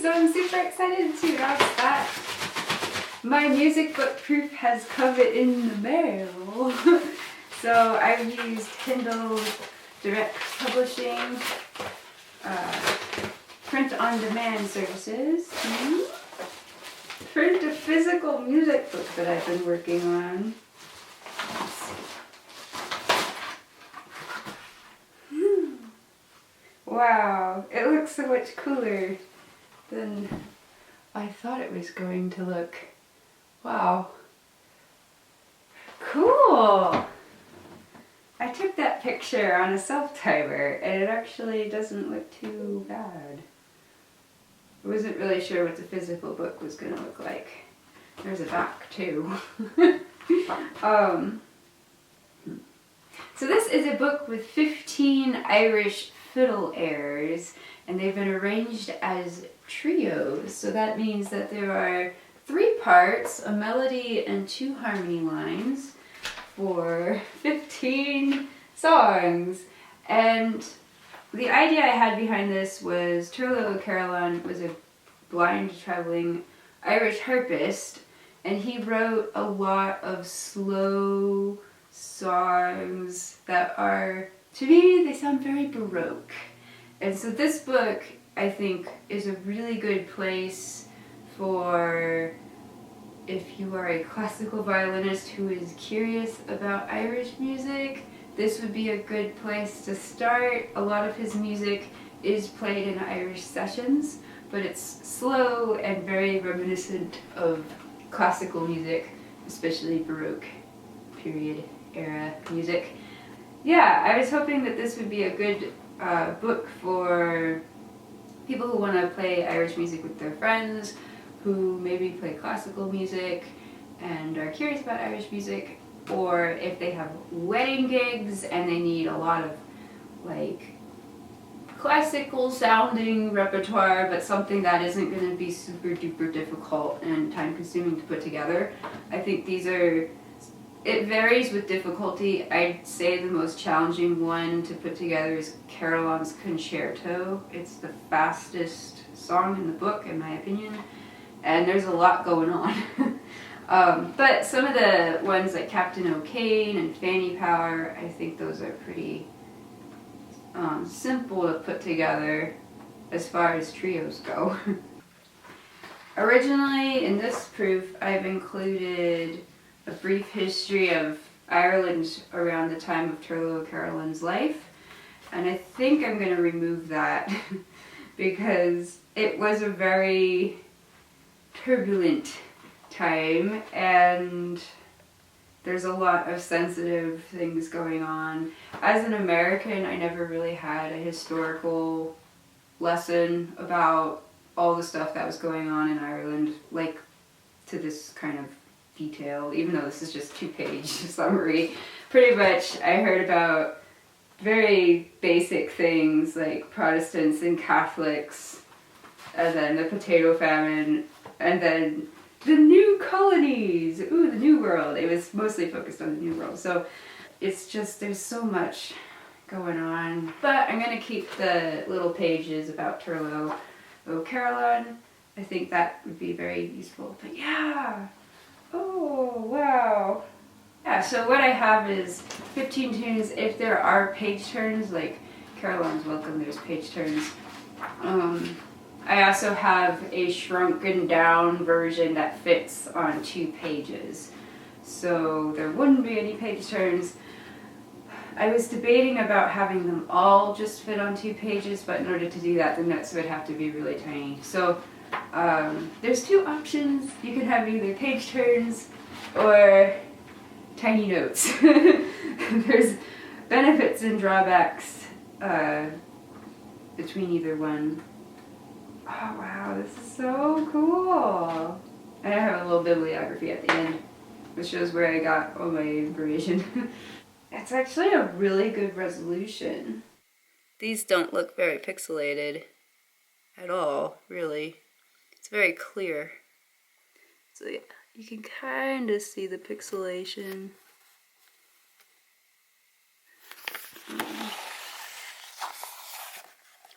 so I'm super excited to announce that my music book proof has come in the mail. So I've used Kindle direct publishing, print-on-demand services to print a physical music book that I've been working on. Wow, it looks so much cooler than I thought it was going to look. Wow. Cool! I took that picture on a self-timer and it actually doesn't look too bad. I wasn't really sure what the physical book was going to look like. There's a back too. So this is a book with 15 Irish fiddle airs, and they've been arranged as trios. So that means that there are 3 parts, a melody and 2 harmony lines for 15 songs. And the idea I had behind this was Turlough O'Carolan was a blind traveling Irish harpist, and he wrote a lot of slow songs that are, to me, they sound very Baroque. And so this book, I think, is a really good place for if you are a classical violinist who is curious about Irish music. This would be a good place to start. A lot of his music is played in Irish sessions, but it's slow and very reminiscent of classical music, especially Baroque period era music. Yeah, I was hoping that this would be a good book for people who want to play Irish music with their friends, who maybe play classical music and are curious about Irish music, or if they have wedding gigs and they need a lot of like classical sounding repertoire, but something that isn't going to be super duper difficult and time consuming to put together. I think these are, it varies with difficulty. I'd say the most challenging one to put together is Carolan's Concerto. It's the fastest song in the book, in my opinion, and there's a lot going on. But some of the ones like Captain O'Kane and Fanny Power, I think those are pretty simple to put together as far as trios go. Originally, in this proof, I've included a brief history of Ireland around the time of Turlough O'Carolan's life, and I think I'm going to remove that because it was a very turbulent time and there's a lot of sensitive things going on. As an American, I never really had a historical lesson about all the stuff that was going on in Ireland, like to this kind of detail, even though this is just 2-page summary. Pretty much I heard about very basic things like Protestants and Catholics, and then the potato famine, and then the new colonies, ooh, the New World. It was mostly focused on the New World. So it's just, there's so much going on. But I'm going to keep the little pages about Turlough O'Carolan. I think that would be very useful. But yeah, oh, wow. Yeah, so what I have is 15 tunes. If there are page turns, like Carolan's Welcome, there's page turns. I also have a shrunken down version that fits on 2 pages. So there wouldn't be any page turns. I was debating about having them all just fit on 2 pages, but in order to do that, the notes would have to be really tiny. So there's 2 options. You can have either page turns or tiny notes. There's benefits and drawbacks between either one. Oh wow, this is so cool. And I have a little bibliography at the end, which shows where I got all my information. It's actually a really good resolution. These don't look very pixelated at all, really. It's very clear. So yeah, you can kind of see the pixelation.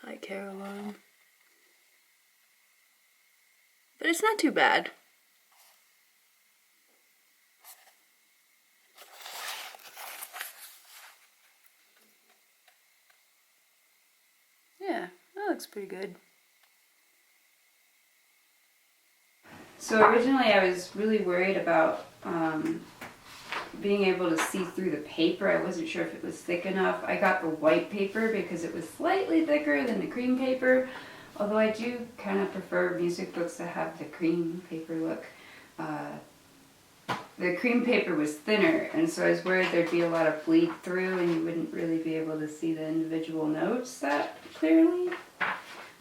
Hi, Caroline. but it's not too bad. Yeah, that looks pretty good. So originally I was really worried about being able to see through the paper. I wasn't sure if it was thick enough. I got the white paper because it was slightly thicker than the cream paper, although I do kind of prefer music books that have the cream paper look. The cream paper was thinner, and so I was worried there'd be a lot of bleed through and you wouldn't really be able to see the individual notes that clearly.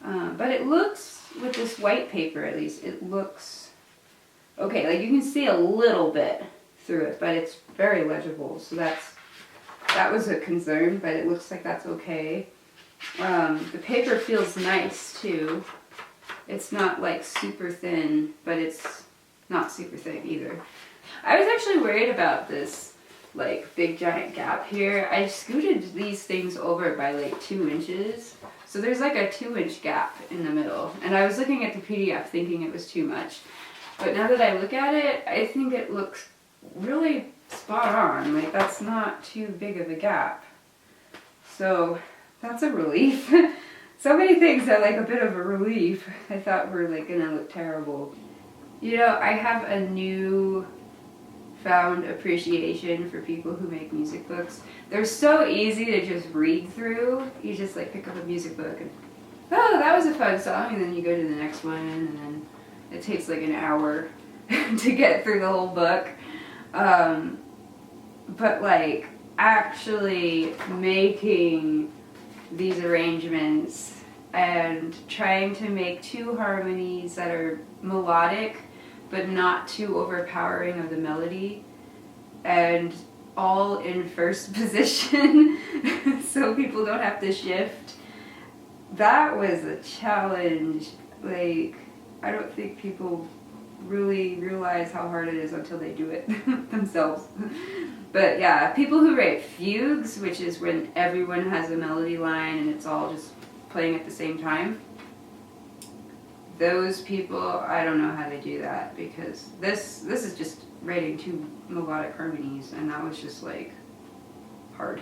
But it looks, with this white paper at least, it looks okay. Like you can see a little bit through it, but it's very legible, so that was a concern, but it looks like that's okay. The paper feels nice too. It's not like super thin, but it's not super thick either. I was actually worried about this like big giant gap here. I scooted these things over by like 2 inches, so there's like a 2-inch gap in the middle, and I was looking at the PDF thinking it was too much, but now that I look at it, I think it looks really spot on. Like that's not too big of a gap, so that's a relief. So many things are like a bit of a relief. I thought were like gonna look terrible. You know, I have a new found appreciation for people who make music books. They're so easy to just read through. You just like pick up a music book and, oh, that was a fun song, and then you go to the next one, and then it takes like an hour to get through the whole book. But like actually making these arrangements and trying to make 2 harmonies that are melodic but not too overpowering of the melody, and all in first position so people don't have to shift. That was a challenge. Like, I don't think people really realize how hard it is until they do it themselves. But yeah, people who write fugues, which is when everyone has a melody line and it's all just playing at the same time, those people, I don't know how they do that, because this is just writing 2 melodic harmonies, and that was just like hard.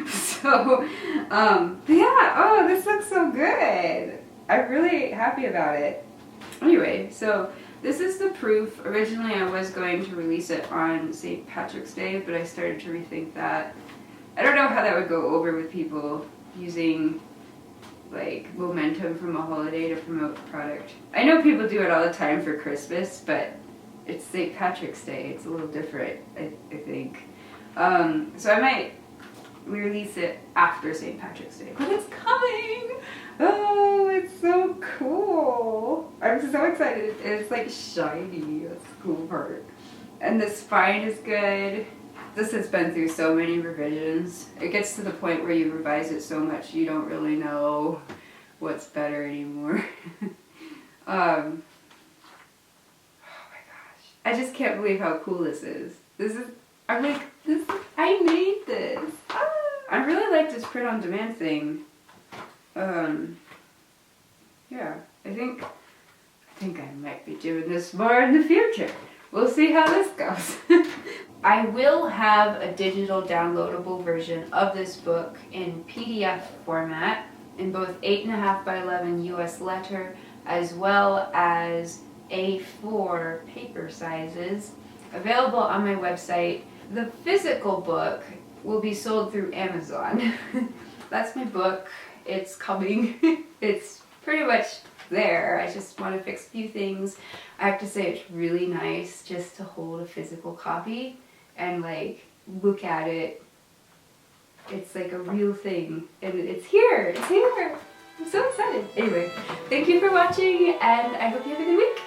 So yeah, oh, this looks so good. I'm really happy about it. Anyway, so this is the proof. Originally I was going to release it on St. Patrick's Day, but I started to rethink that. I don't know how that would go over with people using like momentum from a holiday to promote the product. I know people do it all the time for Christmas, but it's St. Patrick's Day. It's a little different, I think. So I might release it after St. Patrick's Day, but it's coming! Oh, it's so cool! I'm so excited. It's like shiny. That's the cool part. And the spine is good. This has been through so many revisions. It gets to the point where you revise it so much you don't really know what's better anymore. Oh my gosh. I just can't believe how cool this is. I'm like, I made this. Ah, I really like this print on demand thing. Yeah, I think I might be doing this more in the future. We'll see how this goes. I will have a digital downloadable version of this book in PDF format in both 8.5 by 11 US letter as well as A4 paper sizes available on my website. The physical book will be sold through Amazon. That's my book. It's coming. It's pretty much there. I just want to fix a few things. I have to say it's really nice just to hold a physical copy and like look at it. It's like a real thing, and it's here. It's here. I'm so excited. Anyway, thank you for watching, and I hope you have a good week.